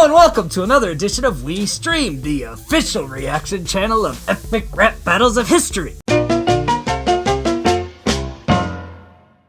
and welcome to another edition of We Stream, the official reaction channel of epic rap battles of history.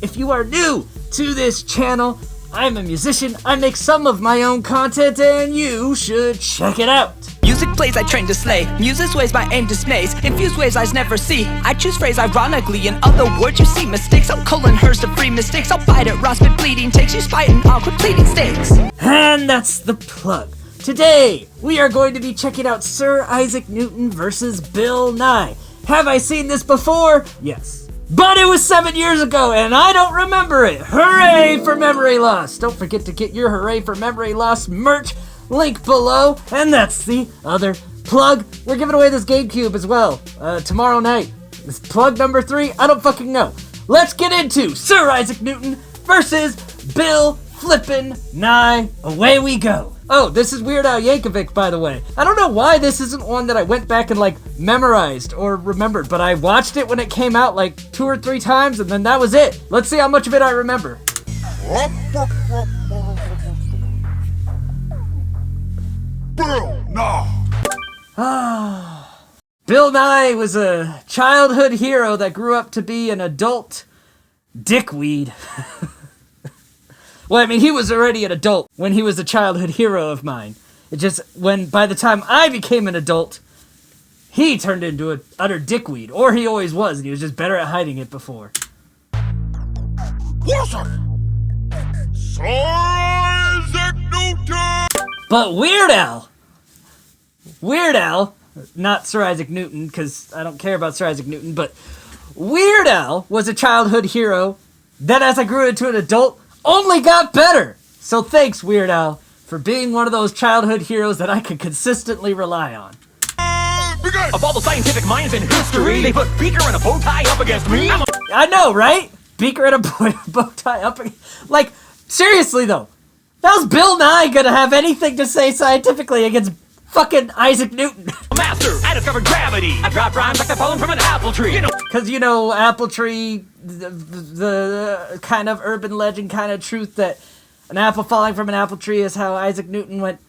If you are new to this channel, I'm a musician, I make some of my own content, and you should check it out. Music plays I train to slay, muses ways my aim dismays, infused ways I never see. I choose phrase ironically, in other words you see mistakes. I'm culling hers to free mistakes, I'll bite it, raw spit bleeding takes you spiting awkward pleading stakes. And that's the plug. Today, we are going to be checking out Sir Isaac Newton versus Bill Nye. Have I seen this before? Yes. But it was 7 years ago, and I don't remember it. Hooray for memory loss! Don't forget to get your Hooray for Memory Loss merch. Link below, and that's the other plug. We're giving away this GameCube as well, tomorrow night. This plug number 3, I don't fucking know. Let's get into Sir Isaac Newton versus Bill flippin' Nye. Away we go. Oh, this is Weird Al Yankovic, by the way. I don't know why this isn't one that I went back and memorized or remembered, but I watched it when it came out 2 or 3 times, and then that was it. Let's see how much of it I remember. Bill Nye! Bill Nye was a childhood hero that grew up to be an adult dickweed. Well, I mean, he was already an adult when he was a childhood hero of mine. It just, by the time I became an adult, he turned into an utter dickweed. Or he always was, and he was just better at hiding it before. Listen! Sir Isaac Newton! But Weird Al, not Sir Isaac Newton, because I don't care about Sir Isaac Newton, but Weird Al was a childhood hero that as I grew into an adult, only got better. So thanks, Weird Al, for being one of those childhood heroes that I could consistently rely on. Of all the scientific minds in history, they put Beaker and a bow tie up against me. I know, right? Beaker and a bow tie up against... seriously though, how's Bill Nye gonna have anything to say scientifically against fucking Isaac Newton? Master, I discovered gravity. I dropped rhymes like the pollen from an apple tree. Because, apple tree, the kind of urban legend kind of truth that an apple falling from an apple tree is how Isaac Newton went,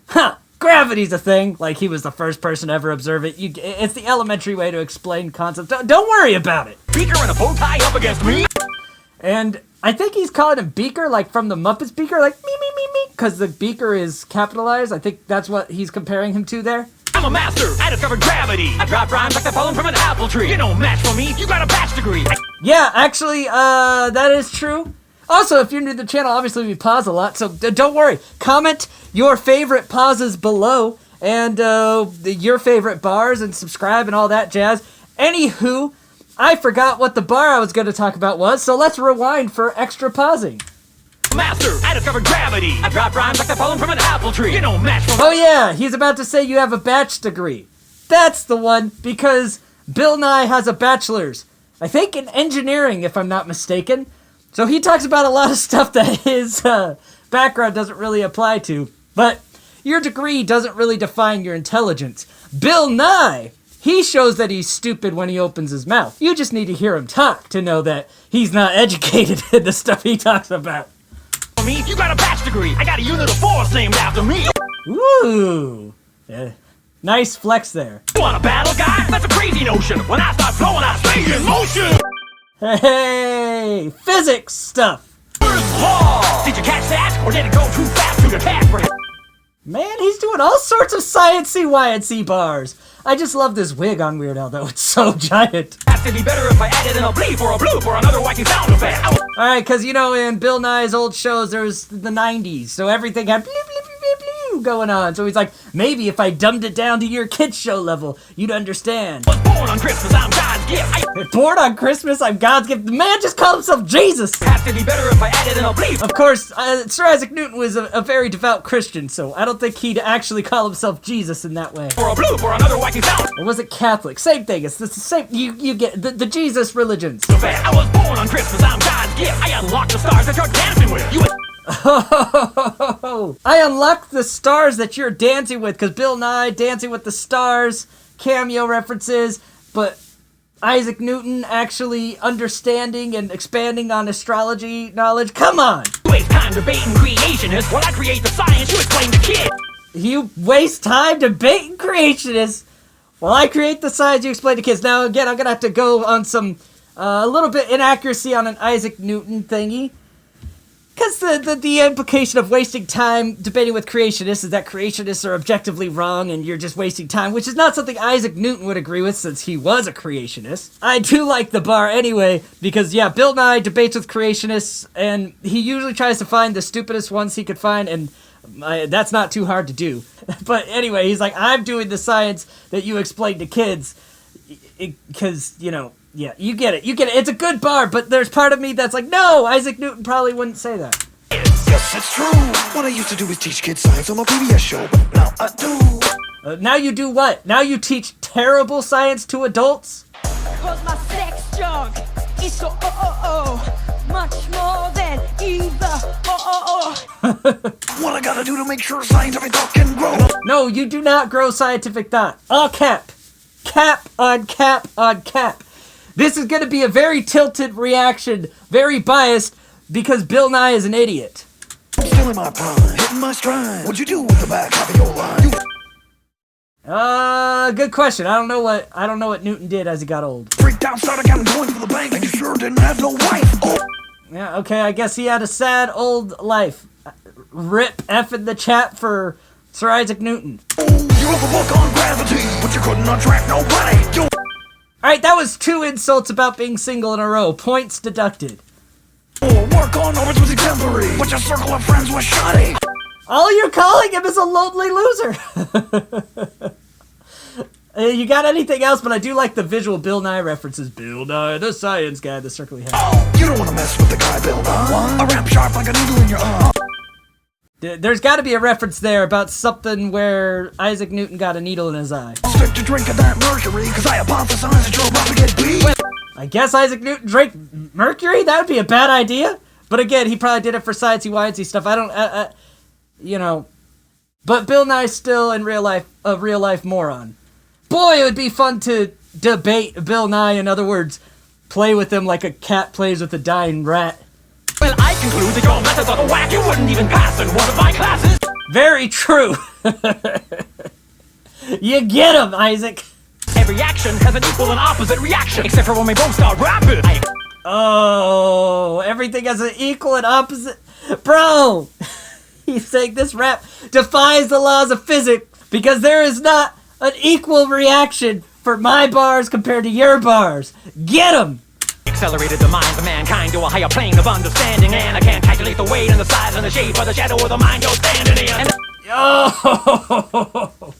gravity's a thing. Like, he was the first person to ever observe it. It's the elementary way to explain concepts. Don't worry about it. Beaker and a bow tie up against me. And I think he's calling him Beaker, from the Muppets Beaker, me, because the beaker is capitalized. I think that's what he's comparing him to there. I'm a master, I discovered gravity. I dropped rhymes like the pollen from an apple tree. You don't match for me, you got a batch degree. Yeah, actually, that is true. Also, if you're new to the channel, obviously we pause a lot, so don't worry. Comment your favorite pauses below, and your favorite bars, and subscribe and all that jazz. Anywho, I forgot what the bar I was going to talk about was, so let's rewind for extra pausing. Master, I discovered gravity. I dropped rhymes like the pollen from an apple tree. You don't match for... Oh yeah, he's about to say you have a batch degree. That's the one, because Bill Nye has a bachelor's. I think in engineering, if I'm not mistaken. So he talks about a lot of stuff that his background doesn't really apply to. But your degree doesn't really define your intelligence. Bill Nye, he shows that he's stupid when he opens his mouth. You just need to hear him talk to know that he's not educated in the stuff he talks about. Me, you got a batch degree. I got a unit of force named after me. Ooh. Yeah. Nice flex there. You want a battle, guy? That's a crazy notion. When I start flowing, I stay in motion. Hey, physics stuff. First law. Did you catch that? Or did it go too fast to attack for him? Man, he's doing all sorts of science-y Y&C bars. I just love this wig on Weird Al, though. It's so giant. Has to be better if I added in a bleep or a bloop or another wacky sound effect. Alright, because, in Bill Nye's old shows, there was the 90s, so everything had bloop, bloop, bloop, bloop going on. So he's like, maybe if I dumbed it down to your kids' show level, you'd understand. Was born on Christmas, I'm God's gift. Born on Christmas, I'm God's gift. The man just called himself Jesus. Has to be better if I added in a bleep. Of course, Sir Isaac Newton was a very devout Christian, so I don't think he'd actually call himself Jesus in that way. Or a bloop or another wacky sound. Or was it Catholic? Same thing. It's the same. You get the Jesus religions. I was born on Christmas, I'm God's gift. I unlocked the stars that you're dancing with. I unlocked the stars that you're dancing with, because Bill Nye, Dancing with the Stars, cameo references, but Isaac Newton actually understanding and expanding on astrology knowledge. Come on! You waste time debating creationists while I create the science you explain to kids. You waste time debating creationists while I create the science you explain to kids. Now, again, I'm going to have to go on some, a little bit inaccuracy on an Isaac Newton thingy. Because the implication of wasting time debating with creationists is that creationists are objectively wrong and you're just wasting time, which is not something Isaac Newton would agree with since he was a creationist. I do like the bar anyway, because yeah, Bill Nye debates with creationists, and he usually tries to find the stupidest ones he could find, and that's not too hard to do. But anyway, he's like, I'm doing the science that you explain to kids, because, you know, yeah, you get it. It's a good bar, but there's part of me that's like, no, Isaac Newton probably wouldn't say that. Yes, it's true. What I used to do is teach kids science on my PBS show, but now I do. Now you do what? Now you teach terrible science to adults? Cause my sex junk is so much more than either What I gotta do to make sure scientific thought can grow? No, you do not grow scientific thought. All cap. Cap on cap on cap. This is going to be a very tilted reaction, very biased, because Bill Nye is an idiot. I'm still in my prime, hitting my stride. What'd you do with the back half of your line? Good question. I don't know what Newton did as he got old. Freaked out, started counting coins for the bank, and you sure didn't have no wife. Oh. Yeah, okay, I guess he had a sad old life. Rip F in the chat for Sir Isaac Newton. You wrote a book on gravity, but you couldn't attract nobody. Alright, that was 2 insults about being single in a row. Points deducted. Work on orbits was exemplary, but your circle of friends was shoddy. All you're calling him is a lonely loser. You got anything else? But I do like the visual Bill Nye references. Bill Nye, the science guy, the circle he has. Oh, you don't want to mess with the guy, Bill Nye. A rap sharp like a needle in your arm. There's got to be a reference there about something where Isaac Newton got a needle in his eye. Stick to drinking that mercury, cause I hypothesize that you're about to get beat. I guess Isaac Newton drank mercury? That would be a bad idea. But again, he probably did it for sciencey stuff. I don't, you know. But Bill Nye's still in real life a real life moron. Boy, it would be fun to debate Bill Nye. In other words, play with him like a cat plays with a dying rat. Well, I conclude that your methods are the whack. You wouldn't even pass in one of my classes. Very true. You get him, Isaac. Every action has an equal and opposite reaction, except for when we both start rapping. Oh, everything has an equal and opposite. Bro, he's saying this rap defies the laws of physics because there is not an equal reaction for my bars compared to your bars. Get him. Accelerated the minds of mankind to a higher plane of understanding, and I can't calculate the weight and the size and the shape of the shadow of the mind you're standing in. Oh,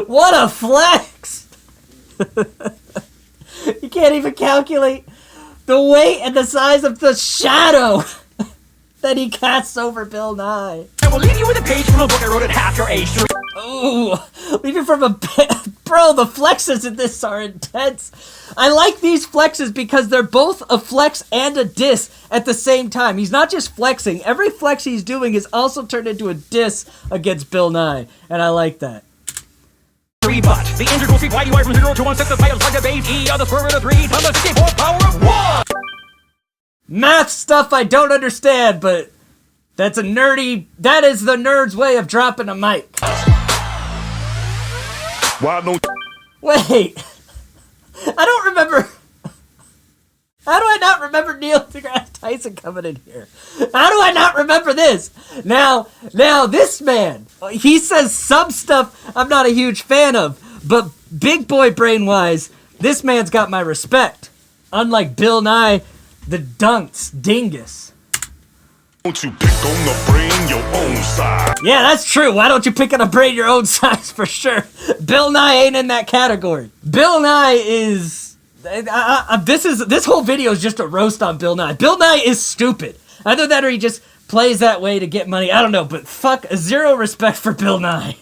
what a flex! You can't even calculate the weight and the size of the shadow that he casts over Bill Nye. I will leave you with a page from a book I wrote at half your age. Ooh, leave it from a bro, the flexes in this are intense. I like these flexes because they're both a flex and a diss at the same time. He's not just flexing. Every flex he's doing is also turned into a diss against Bill Nye, and I like that. But the integral seek y from 0 to 1 6 the side of like a base E are the square root of 3 times the 64 power of 1. Math stuff I don't understand, but that is the nerd's way of dropping a mic. Why no? Wait, I don't remember. How do I not remember Neil deGrasse Tyson coming in here? How do I not remember this? Now this man, he says some stuff I'm not a huge fan of, but big boy brain-wise, this man's got my respect. Unlike Bill Nye, the dunce dingus. Don't you pick on the brain your own size? Yeah, that's true. Why don't you pick on a brain your own size for sure? Bill Nye ain't in that category. Bill Nye is... this whole video is just a roast on Bill Nye. Bill Nye is stupid. Either that or he just plays that way to get money. I don't know, but fuck, zero respect for Bill Nye.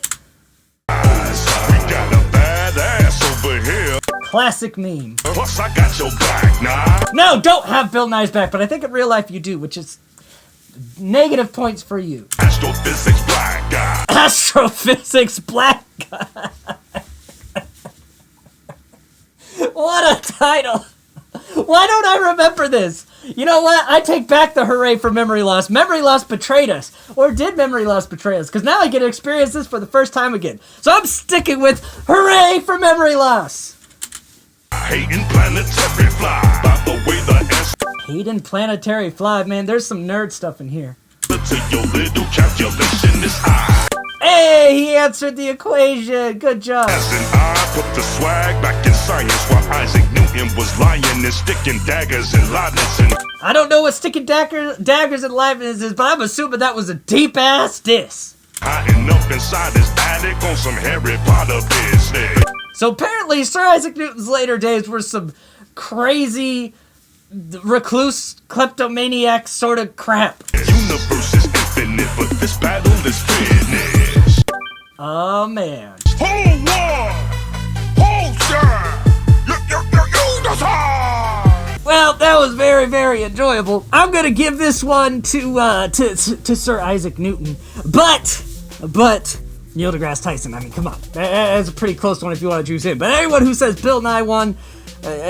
We got a bad ass over here. Classic meme. Plus I got your back now. No, don't have Bill Nye's back, but I think in real life you do, which is negative points for you. Astrophysics black guy. Astrophysics black guy. What a title. Why don't I remember this? You know what? I take back the hooray for memory loss. Memory loss betrayed us. Or did memory loss betray us? Because now I get to experience this for the first time again. So I'm sticking with hooray for memory loss. Hating planetary fly. By the way, the answer Hayden Planetary Fly, man, there's some nerd stuff in here. to your little calculation is I. Hey, he answered the equation. Good job. As in I put the swag back in science while Isaac Newton was lying and sticking daggers in Leibniz and I don't know what sticking daggers and Leibniz is, but I'm assuming that was a deep-ass diss. hiding up inside his attic on some Harry Potter business. So apparently, Sir Isaac Newton's later days were some crazy recluse kleptomaniac sort of crap. Universe is infinite, but this battle is finished. Oh man. Whole war! Whole share! You decide! Well, that was very, very enjoyable. I'm gonna give this one to Sir Isaac Newton, but Neil deGrasse Tyson. I mean, come on, that's a pretty close one if you want to choose him. But anyone who says Bill Nye won,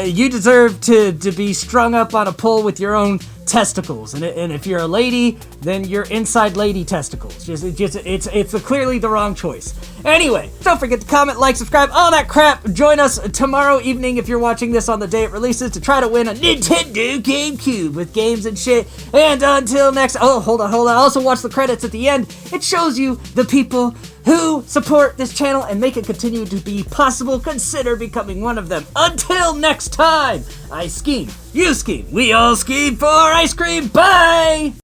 you deserve to be strung up on a pole with your own testicles, and if you're a lady, then you're inside lady testicles. It's clearly the wrong choice. Anyway, don't forget to comment, like, subscribe, all that crap. Join us tomorrow evening if you're watching this on the day it releases to try to win a Nintendo GameCube with games and shit. And until next, hold on. Also watch the credits at the end. It shows you the people who support this channel and make it continue to be possible. Consider becoming one of them. Until next time, I scheme, you scheme, we all scheme for ice cream. Bye!